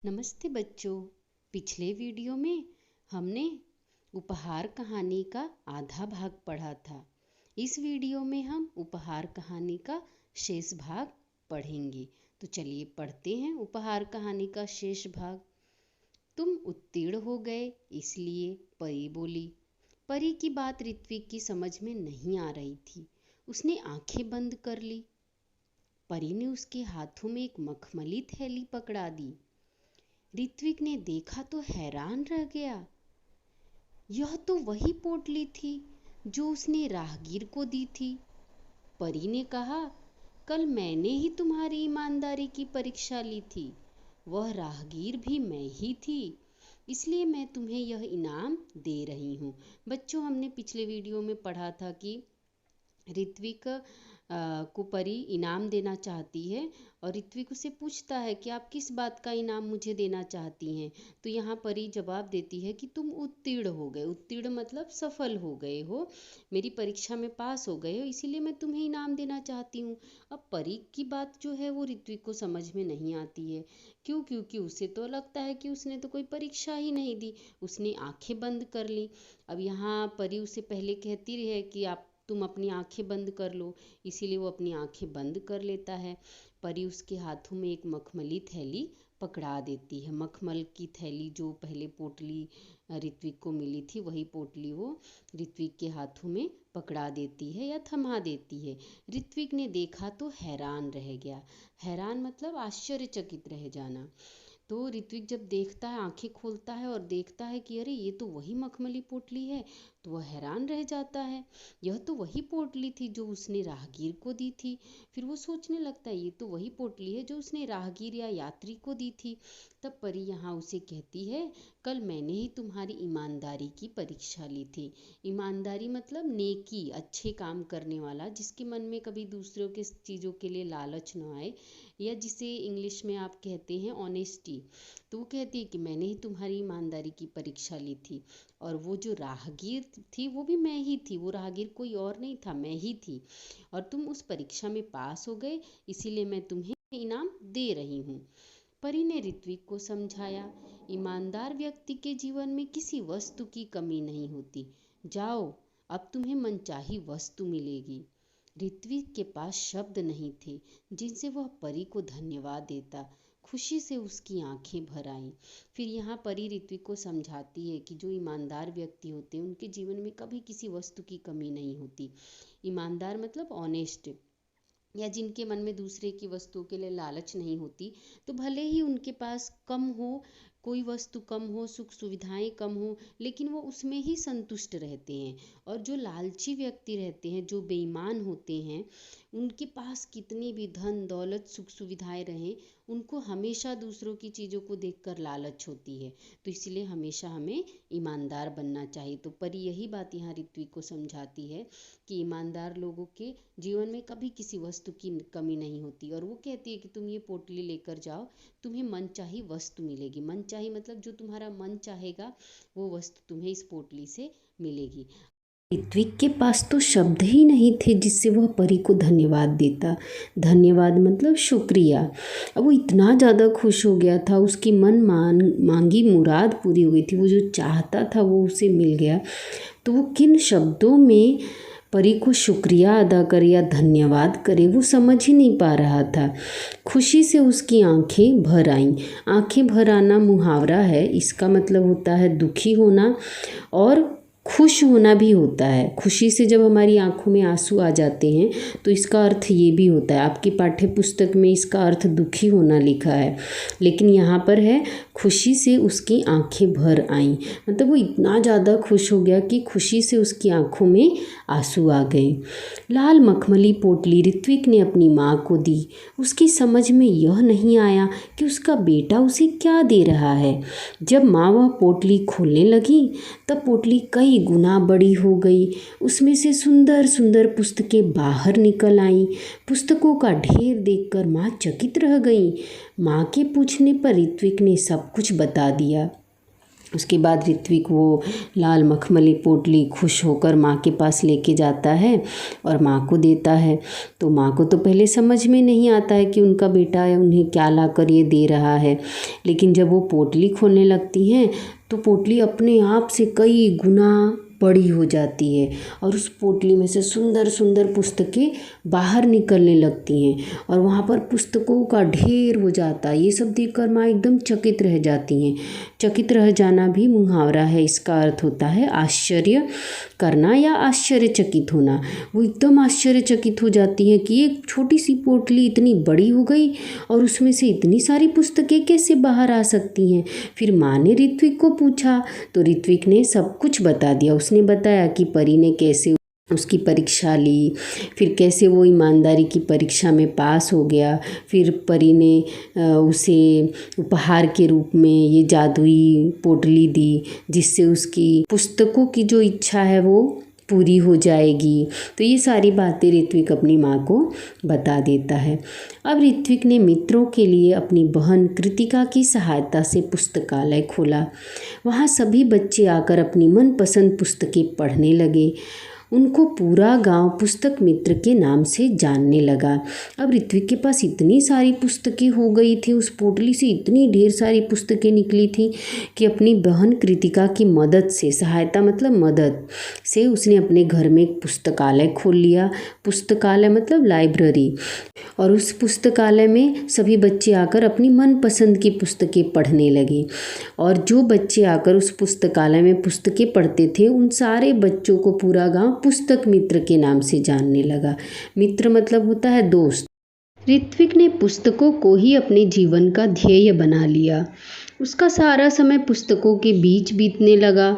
नमस्ते बच्चों। पिछले वीडियो में हमने उपहार कहानी का आधा भाग पढ़ा था। इस वीडियो में हम उपहार कहानी का शेष भाग पढ़ेंगे। तो चलिए पढ़ते हैं उपहार कहानी का शेष भाग। तुम उत्तीर्ण हो गए, इसलिए परी बोली। परी की बात ऋत्विक की समझ में नहीं आ रही थी। उसने आंखें बंद कर ली। परी ने उसके हाथों में एक मखमली थैली पकड़ा दी। ऋत्विक ने देखा तो हैरान रह गया। यह तो वही पोटली थी जो उसने राहगीर को दी थी। परी ने कहा, कल मैंने ही तुम्हारी ईमानदारी की परीक्षा ली थी। वह राहगीर भी मैं ही थी, इसलिए मैं तुम्हें यह इनाम दे रही हूँ। बच्चों, हमने पिछले वीडियो में पढ़ा था कि ऋत्विक को परी इनाम देना चाहती है और ऋत्विक उसे पूछता है कि आप किस बात का इनाम मुझे देना चाहती हैं। तो यहाँ परी जवाब देती है कि तुम उत्तीर्ण हो गए। उत्तीर्ण मतलब सफल हो गए हो, मेरी परीक्षा में पास हो गए हो, इसीलिए मैं तुम्हें इनाम देना चाहती हूँ। अब परी की बात जो है वो ऋत्विक को समझ में नहीं आती है। क्यों? क्योंकि उसे तो लगता है कि उसने तो कोई परीक्षा ही नहीं दी, उसने आंखें बंद कर ली। अब यहाँ परी उसे पहले कहती है कि तुम अपनी आंखें बंद कर लो, इसीलिए वो अपनी आंखें बंद कर लेता है। परी उसके हाथों में एक मखमली थैली पकड़ा देती है। मखमल की थैली जो पहले पोटली ऋत्विक को मिली थी, वही पोटली वो ऋत्विक के हाथों में पकड़ा देती है या थमा देती है। ऋत्विक ने देखा तो हैरान रह गया। हैरान मतलब आश्चर्यचकित रह जाना। तो ऋत्विक जब देखता है, आंखें खोलता है और देखता है कि अरे ये तो वही मखमली पोटली है, तो वह हैरान रह जाता है। यह तो वही पोटली थी जो उसने राहगीर को दी थी। फिर वो सोचने लगता है ये तो वही पोटली है जो उसने राहगीर या यात्री को दी थी। तब परी यहाँ उसे कहती है, कल मैंने ही तुम्हारी ईमानदारी की परीक्षा ली थी। ईमानदारी मतलब नेकी, अच्छे काम करने वाला, जिसके मन में कभी दूसरों के चीज़ों के लिए लालच न आए, या जिसे इंग्लिश में आप कहते हैं ऑनेस्टी। तो वो कहती है कि मैंने ही तुम्हारी ईमानदारी की परीक्षा ली थी, और वो जो राहगीर थी वो भी मैं ही थी। वो राहगीर कोई और नहीं था, मैं ही थी, और तुम उस परीक्षा में पास हो गए, इसीलिए मैं तुम्हें इनाम दे रही हूँ। परी ने ऋत्विक को समझाया, ईमानदार व्यक्ति के जीवन में किसी वस्तु की कमी नहीं होती। जाओ, अब तुम्हें मनचाही वस्तु मिलेगी। ऋत्विक के पास शब्द नहीं थे जिनसे वह परी को धन्यवाद देता। खुशी से उसकी आंखें भर आईं। फिर यहाँ परी ऋत्विक को समझाती है कि जो ईमानदार व्यक्ति होते हैं उनके जीवन में कभी किसी वस्तु की कमी नहीं होती। ईमानदार मतलब ऑनेस्ट, या जिनके मन में दूसरे की वस्तुओं के लिए लालच नहीं होती। तो भले ही उनके पास कम हो, कोई वस्तु कम हो, सुख सुविधाएं कम हो, लेकिन वो उसमें ही संतुष्ट रहते हैं। और जो लालची व्यक्ति रहते हैं, जो बेईमान होते हैं, उनके पास कितनी भी धन दौलत सुख सुविधाएं रहें, उनको हमेशा दूसरों की चीज़ों को देखकर लालच होती है। तो इसलिए हमेशा हमें ईमानदार बनना चाहिए। तो परी यही बात यहाँ ऋत्विक को समझाती है कि ईमानदार लोगों के जीवन में कभी किसी वस्तु की कमी नहीं होती। और वो कहती है कि तुम ये पोटली लेकर जाओ, तुम्हें मनचाही वस्तु मिलेगी। मनचाही मतलब जो तुम्हारा मन चाहेगा वो वस्तु तुम्हें इस पोटली से मिलेगी। ऋत्विक के पास तो शब्द ही नहीं थे जिससे वह परी को धन्यवाद देता। धन्यवाद मतलब शुक्रिया। अब वो इतना ज़्यादा खुश हो गया था, उसकी मांगी मुराद पूरी हो गई थी, वो जो चाहता था वो उसे मिल गया। तो वो किन शब्दों में परी को शुक्रिया अदा करे या धन्यवाद करे वो समझ ही नहीं पा रहा था। खुशी से उसकी आंखें भर आईं। आंखें भर आना मुहावरा है, इसका मतलब होता है दुखी होना और खुश होना भी होता है। खुशी से जब हमारी आंखों में आंसू आ जाते हैं तो इसका अर्थ ये भी होता है। आपकी पाठ्य पुस्तक में इसका अर्थ दुखी होना लिखा है, लेकिन यहाँ पर है खुशी से उसकी आंखें भर आईं। मतलब वो इतना ज़्यादा खुश हो गया कि खुशी से उसकी आंखों में आंसू आ गए। लाल मखमली पोटली ऋत्विक ने अपनी माँ को दी। उसकी समझ में यह नहीं आया कि उसका बेटा उसे क्या दे रहा है। जब माँ वह पोटली खोलने लगी तब पोटली कई गुना बड़ी हो गई। उसमें से सुंदर सुंदर पुस्तकें बाहर निकल आईं। पुस्तकों का ढेर देखकर माँ चकित रह गई। माँ के पूछने पर ऋत्विक ने सब कुछ बता दिया। उसके बाद ऋत्विक वो लाल मखमली पोटली खुश होकर माँ के पास लेके जाता है और माँ को देता है। तो माँ को तो पहले समझ में नहीं आता है कि उनका बेटा उन्हें क्या ला कर ये दे रहा है, लेकिन जब वो पोटली खोलने लगती हैं तो पोटली अपने आप से कई गुना बड़ी हो जाती है और उस पोटली में से सुंदर सुंदर पुस्तकें बाहर निकलने लगती हैं और वहाँ पर पुस्तकों का ढेर हो जाता है। ये सब देखकर माँ एकदम चकित रह जाती हैं। चकित रह जाना भी मुहावरा है, इसका अर्थ होता है आश्चर्य करना या आश्चर्यचकित होना। वो एकदम आश्चर्यचकित हो जाती हैं कि एक छोटी सी पोटली इतनी बड़ी हो गई और उसमें से इतनी सारी पुस्तकें कैसे बाहर आ सकती हैं। फिर माँ ने ऋत्विक को पूछा तो ऋत्विक ने सब कुछ बता दिया। उसने बताया कि परी ने कैसे उसकी परीक्षा ली, फिर कैसे वो ईमानदारी की परीक्षा में पास हो गया, फिर परी ने उसे उपहार के रूप में ये जादुई पोटली दी जिससे उसकी पुस्तकों की जो इच्छा है वो पूरी हो जाएगी। तो ये सारी बातें ऋत्विक अपनी माँ को बता देता है। अब ऋत्विक ने मित्रों के लिए अपनी बहन कृतिका की सहायता से पुस्तकालय खोला। वहाँ सभी बच्चे आकर अपनी मनपसंद पुस्तकें पढ़ने लगे। उनको पूरा गांव पुस्तक मित्र के नाम से जानने लगा। अब ऋत्विक के पास इतनी सारी पुस्तकें हो गई थी, उस पोटली से इतनी ढेर सारी पुस्तकें निकली थी कि अपनी बहन कृतिका की मदद से, सहायता मतलब मदद से, उसने अपने घर में एक पुस्तकालय खोल लिया। पुस्तकालय मतलब लाइब्रेरी। और उस पुस्तकालय में सभी बच्चे आकर अपनी मनपसंद की पुस्तकें पढ़ने लगे। और जो बच्चे आकर उस पुस्तकालय में पुस्तकें पढ़ते थे उन सारे बच्चों को पूरा गांव पुस्तक मित्र के नाम से जानने लगा। मित्र मतलब होता है दोस्त। ऋत्विक ने पुस्तकों को ही अपने जीवन का ध्येय बना लिया। उसका सारा समय पुस्तकों के बीच बीतने लगा।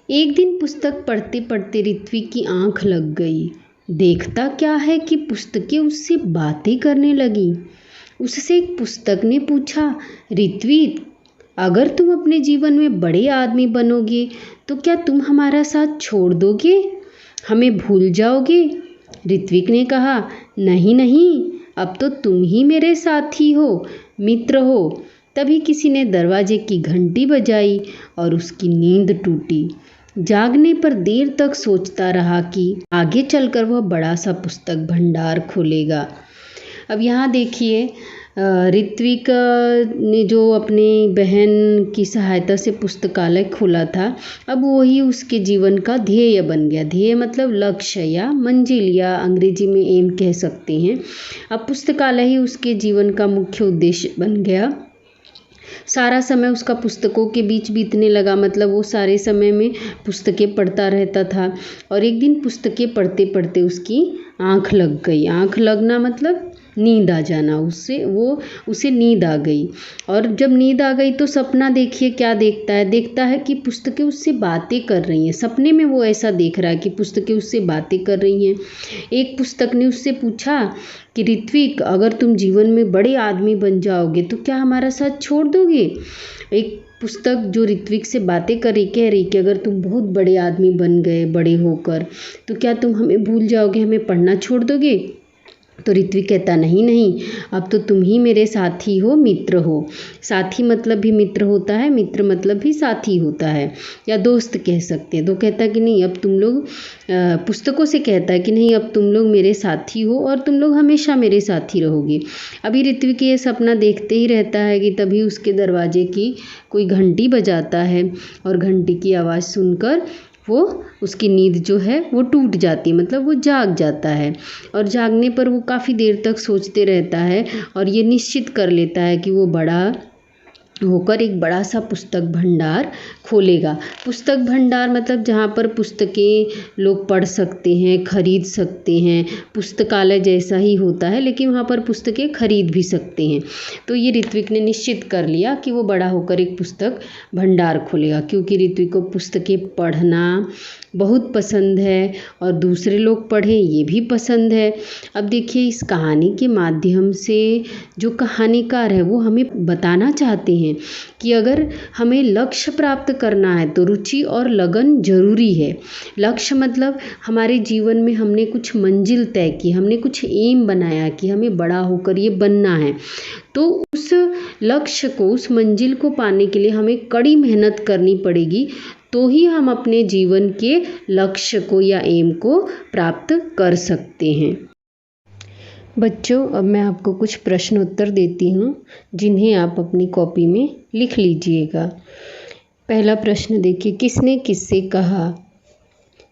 एक दिन पुस्तक पढ़ते पढ़ते ऋत्विक की आंख लग गई। देखता क्या है कि पुस्तकें उससे बातें करने लगी। उससे एक पुस्तक ने पूछा, ऋत्विक, अगर तुम अपने जीवन में बड़े आदमी बनोगे तो क्या तुम हमारा साथ छोड़ दोगे, हमें भूल जाओगे? ऋत्विक ने कहा, नहीं नहीं, अब तो तुम ही मेरे साथी हो, मित्र हो। तभी किसी ने दरवाजे की घंटी बजाई और उसकी नींद टूटी। जागने पर देर तक सोचता रहा कि आगे चलकर वह बड़ा सा पुस्तक भंडार खोलेगा। अब यहाँ देखिए, ऋत्विक ने जो अपनी बहन की सहायता से पुस्तकालय खोला था, अब वही उसके जीवन का ध्येय बन गया। ध्येय मतलब लक्ष्य या मंजिल, या अंग्रेजी में एम कह सकते हैं। अब पुस्तकालय ही उसके जीवन का मुख्य उद्देश्य बन गया। सारा समय उसका पुस्तकों के बीच बीतने लगा, मतलब वो सारे समय में पुस्तकें पढ़ता रहता था। और एक दिन पुस्तकें पढ़ते पढ़ते उसकी आँख लग गई। आँख लगना मतलब नींद आ जाना। उसे नींद आ गई। और जब नींद आ गई तो सपना देखिए क्या देखता है कि पुस्तकें उससे बातें कर रही हैं। सपने में वो ऐसा देख रहा है कि पुस्तकें उससे बातें कर रही हैं। एक पुस्तक ने उससे पूछा कि ऋत्विक, अगर तुम जीवन में बड़े आदमी बन जाओगे तो क्या हमारा साथ छोड़ दोगे? एक पुस्तक जो ऋत्विक से बातें कर रही कह रही कि अगर तुम बहुत बड़े आदमी बन गए बड़े होकर तो क्या तुम हमें भूल जाओगे, हमें पढ़ना छोड़ दोगे? तो ऋत्विक कहता, नहीं नहीं, अब तो तुम ही मेरे साथी हो, मित्र हो। साथी मतलब भी मित्र होता है, मित्र मतलब भी साथी होता है, या दोस्त कह सकते हैं। तो कहता कि नहीं, अब तुम लोग, पुस्तकों से कहता है कि नहीं, अब तुम लोग मेरे साथी हो और तुम लोग हमेशा मेरे साथी रहोगे। अभी ऋत्विक ये सपना देखते ही रहता है कि तभी उसके दरवाजे की कोई घंटी बजाता है और घंटी की आवाज़ सुनकर वो, उसकी नींद जो है वो टूट जाती है, मतलब वो जाग जाता है। और जागने पर वो काफ़ी देर तक सोचते रहता है और ये निश्चित कर लेता है कि वो बड़ा होकर एक बड़ा सा पुस्तक भंडार खोलेगा। पुस्तक भंडार मतलब जहाँ पर पुस्तकें लोग पढ़ सकते हैं, खरीद सकते हैं। पुस्तकालय जैसा ही होता है लेकिन वहाँ पर पुस्तकें खरीद भी सकते हैं। तो ये ऋत्विक ने निश्चित कर लिया कि वो बड़ा होकर एक पुस्तक भंडार खोलेगा, क्योंकि ऋत्विक को पुस्तकें पढ़ना बहुत पसंद है और दूसरे लोग पढ़ें ये भी पसंद है। अब देखिए, इस कहानी के माध्यम से जो कहानीकार है वो हमें बताना चाहते हैं हैं कि अगर हमें लक्ष्य प्राप्त करना है तो रुचि और लगन जरूरी है। लक्ष्य मतलब हमारे जीवन में हमने कुछ मंजिल तय की, हमने कुछ एम बनाया कि हमें बड़ा होकर ये बनना है, तो उस लक्ष्य को, उस मंजिल को पाने के लिए हमें कड़ी मेहनत करनी पड़ेगी, तो ही हम अपने जीवन के लक्ष्य को या एम को प्राप्त कर सकते हैं। बच्चों, अब मैं आपको कुछ प्रश्न उत्तर देती हूँ जिन्हें आप अपनी कॉपी में लिख लीजिएगा। पहला प्रश्न देखिए, किसने किससे कहा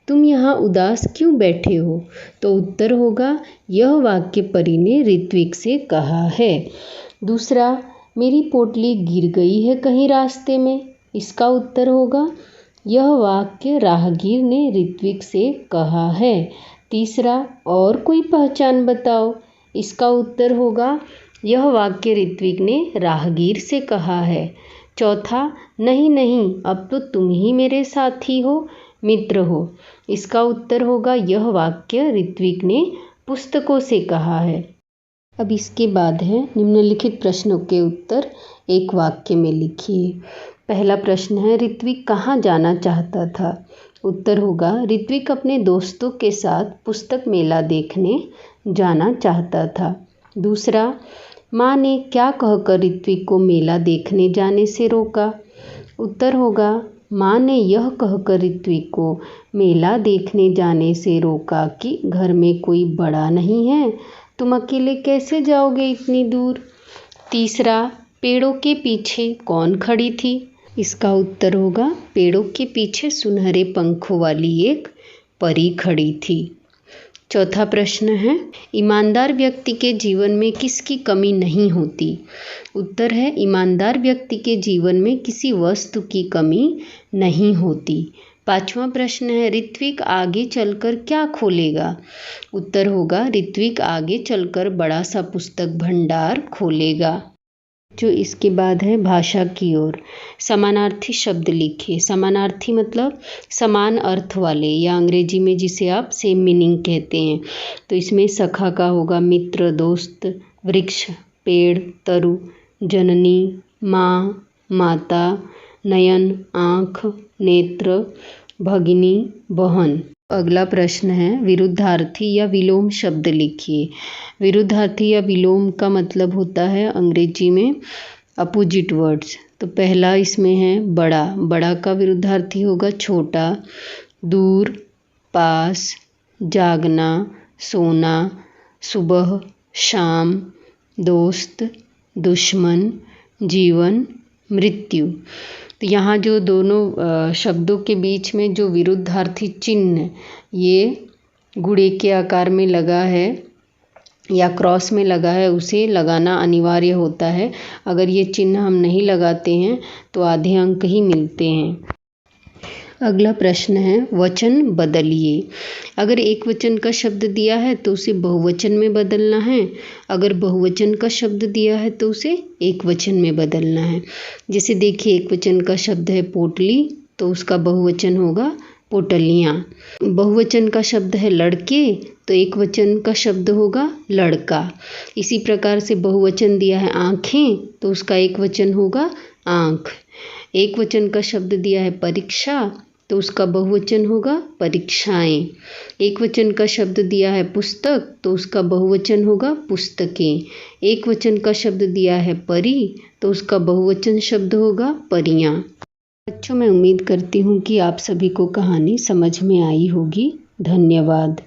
तुम यहाँ उदास क्यों बैठे हो? तो उत्तर होगा, यह वाक्य परी ने ऋत्विक से कहा है। दूसरा, मेरी पोटली गिर गई है कहीं रास्ते में। इसका उत्तर होगा, यह वाक्य राहगीर ने ऋत्विक से कहा है। तीसरा, और कोई पहचान बताओ। इसका उत्तर होगा, यह वाक्य ऋत्विक ने राहगीर से कहा है। चौथा, नहीं नहीं, अब तो तुम ही मेरे साथी हो, मित्र हो। इसका उत्तर होगा, यह वाक्य ऋत्विक ने पुस्तकों से कहा है। अब इसके बाद है निम्नलिखित प्रश्नों के उत्तर एक वाक्य में लिखिए। पहला प्रश्न है, ऋत्विक कहाँ जाना चाहता था? उत्तर होगा, ऋत्विक अपने दोस्तों के साथ पुस्तक मेला देखने जाना चाहता था। दूसरा, माँ ने क्या कहकर ऋत्विक को मेला देखने जाने से रोका? उत्तर होगा, माँ ने यह कहकर ऋत्विक को मेला देखने जाने से रोका कि घर में कोई बड़ा नहीं है, तुम अकेले कैसे जाओगे इतनी दूर। तीसरा, पेड़ों के पीछे कौन खड़ी थी? इसका उत्तर होगा, पेड़ों के पीछे सुनहरे पंखों वाली एक परी खड़ी थी। चौथा प्रश्न है, ईमानदार व्यक्ति के जीवन में किसकी कमी नहीं होती? उत्तर है, ईमानदार व्यक्ति के जीवन में किसी वस्तु की कमी नहीं होती। पांचवा प्रश्न है, ऋत्विक आगे चलकर क्या खोलेगा? उत्तर होगा, ऋत्विक आगे चलकर बड़ा सा पुस्तक भंडार खोलेगा। जो इसके बाद है भाषा की ओर। समानार्थी शब्द लिखिए। समानार्थी मतलब समान अर्थ वाले, या अंग्रेजी में जिसे आप सेम मीनिंग कहते हैं। तो इसमें सखा का होगा मित्र, दोस्त, वृक्ष, पेड़, तरु, जननी, माँ, माता, नयन, आँख, नेत्र, भगिनी, बहन। अगला प्रश्न है, विरुद्धार्थी या विलोम शब्द लिखिए। विरुद्धार्थी या विलोम का मतलब होता है अंग्रेजी में अपोजिट वर्ड्स। तो पहला इसमें है बड़ा। बड़ा का विरुद्धार्थी होगा छोटा। दूर, पास, जागना, सोना, सुबह, शाम, दोस्त, दुश्मन, जीवन, मृत्यु। तो यहाँ जो दोनों शब्दों के बीच में जो विरुद्धार्थी चिन्ह ये गुणे के आकार में लगा है या क्रॉस में लगा है, उसे लगाना अनिवार्य होता है। अगर ये चिन्ह हम नहीं लगाते हैं तो आधे अंक ही मिलते हैं। अगला प्रश्न है, वचन बदलिए। अगर एक वचन का शब्द दिया है तो उसे बहुवचन में बदलना है। अगर बहुवचन का शब्द दिया है तो उसे एक वचन में बदलना है। जैसे देखिए, एक वचन का शब्द है पोटली, तो उसका बहुवचन होगा पोटलियाँ। बहुवचन का शब्द है लड़के, तो एक वचन का शब्द होगा लड़का। इसी प्रकार से बहुवचन दिया है आँखें, तो उसका एक वचन होगा आँख। एक वचन का शब्द दिया है परीक्षा, तो उसका बहुवचन होगा परीक्षाएं। एक वचन का शब्द दिया है पुस्तक, तो उसका बहुवचन होगा पुस्तकें। एक वचन का शब्द दिया है परी, तो उसका बहुवचन शब्द होगा परियां। बच्चों, मैं उम्मीद करती हूँ कि आप सभी को कहानी समझ में आई होगी। धन्यवाद।